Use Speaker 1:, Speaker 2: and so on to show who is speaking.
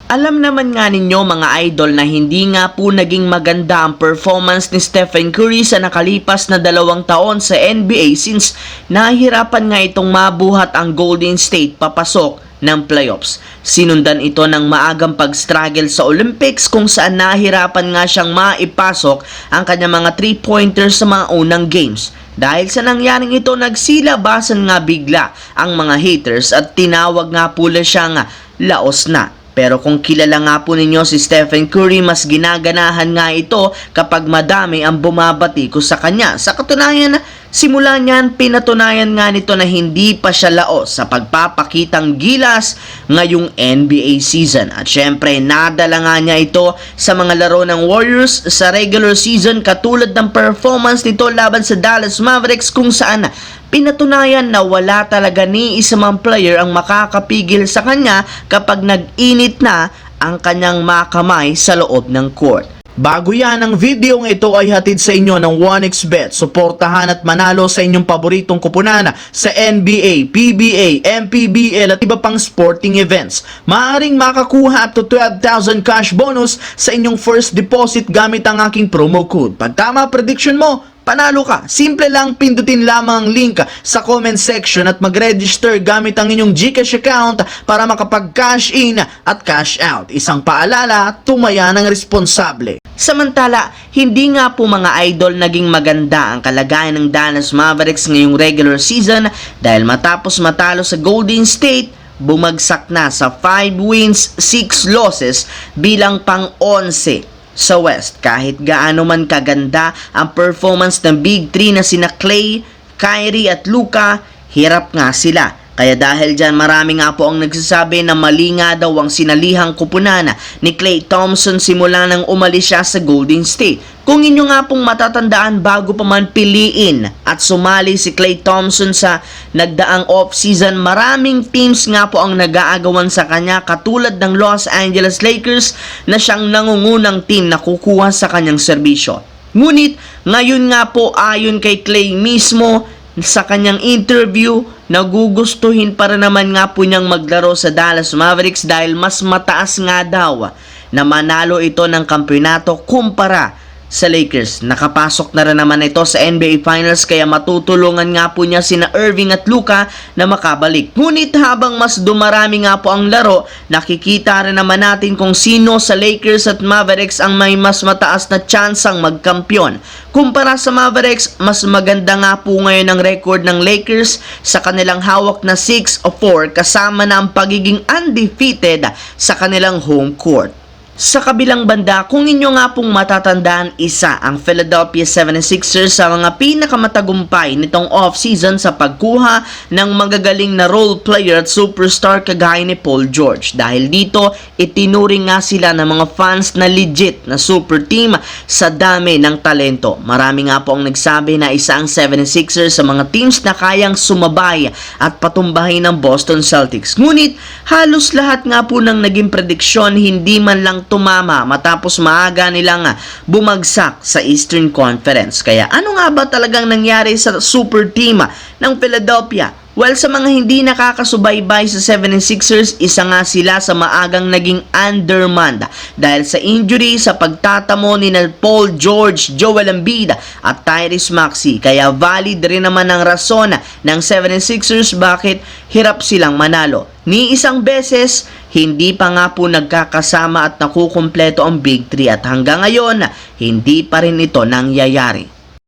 Speaker 1: Alam naman nga ninyo mga idol na hindi nga po naging maganda ang performance ni Stephen Curry sa nakalipas na 2 taon sa NBA since nahihirapan nga itong mabuhat ang Golden State papasok ng playoffs. Sinundan ito ng maagang pag-struggle sa Olympics kung saan nahirapan nga siyang maipasok ang kanyang mga 3-pointers sa mga unang games. Dahil sa nangyaring ito, nagsilabasan nga bigla ang mga haters at tinawag nga pula siyang laos na. Pero kung kilala nga po ninyo si Stephen Curry, mas ginaganahan nga ito kapag madami ang bumabati ko sa kanya. Sa katunayan, simula niyan pinatunayan nga nito na hindi pa siya laos sa pagpapakitang gilas ngayong NBA season. At syempre, nadala nga niya ito sa mga laro ng Warriors sa regular season katulad ng performance nito laban sa Dallas Mavericks kung saan pinatunayan na wala talaga ni isang player ang makakapigil sa kanya kapag nag-init na ang kanyang makamay sa loob ng court. Bago yan, ang video ng ito ay hatid sa inyo ng 1xBet. Suportahan at manalo sa inyong paboritong kupunan sa NBA, PBA, MPBL at iba pang sporting events. Maaaring makakuha up to 12,000 cash bonus sa inyong first deposit gamit ang aking promo code. Pag tama prediction mo, panalo ka. Simple lang, pindutin lamang ang link sa comment section at mag-register gamit ang inyong GCash account para makapag-cash in at cash out. Isang paalala, tumaya ng responsable. Samantala, hindi nga po mga idol naging maganda ang kalagayan ng Dallas Mavericks ngayong regular season dahil matapos matalo sa Golden State, bumagsak na sa 5 wins, 6 losses bilang pang-11 sa West. Kahit gaano man kaganda ang performance ng Big 3 na sina Clay, Kyrie at Luka, hirap nga sila. Kaya dahil dyan marami nga po ang nagsasabi na mali nga daw ang sinalihang kupunan ni Klay Thompson simula nang umalis siya sa Golden State. Kung inyo nga pong matatandaan bago pa man piliin at sumali si Klay Thompson sa nagdaang off-season, maraming teams nga po ang nag-aagawan sa kanya katulad ng Los Angeles Lakers na siyang nangungunang team na kukuha sa kanyang serbisyo. Ngunit ngayon nga po ayon kay Klay mismo sa kanyang interview, nagugustuhin para naman nga po niyang maglaro sa Dallas Mavericks dahil mas mataas nga daw na manalo ito ng kampeonato kumpara sa Lakers. Nakapasok na rin naman ito sa NBA Finals kaya matutulungan nga po niya sina Irving at Luka na makabalik. Ngunit habang mas dumarami nga po ang laro, nakikita rin naman natin kung sino sa Lakers at Mavericks ang may mas mataas na tsansang magkampiyon. Kumpara sa Mavericks, mas maganda nga po ngayon ang record ng Lakers sa kanilang hawak na 6-4 kasama na ang pagiging undefeated sa kanilang home court. Sa kabilang banda, kung inyo nga pong matatandaan, isa ang Philadelphia 76ers sa mga pinakamatagumpay nitong off-season sa pagkuha ng magagaling na role player at superstar kagaya ni Paul George. Dahil dito, itinuring nga sila ng mga fans na legit na super team sa dami ng talento. Marami nga po ang nagsabi na isa ang 76ers sa mga teams na kayang sumabay at patumbahin ng Boston Celtics. Ngunit, halos lahat nga po ng naging prediksyon hindi man lang tumama matapos maaga nilang bumagsak sa Eastern Conference. Kaya ano nga ba talagang nangyari sa super team ng Philadelphia? Well, sa mga hindi nakakasubaybay sa 76ers, isa nga sila sa maagang naging undermanned dahil sa injury sa pagtatamo ni Paul George, Joel Embiid at Tyrese Maxey. Kaya valid rin naman ang rason ng 76ers bakit hirap silang manalo. Ni isang beses, hindi pa nga po nagkakasama at nakukumpleto ang Big 3 at hanggang ngayon, hindi pa rin ito nangyayari.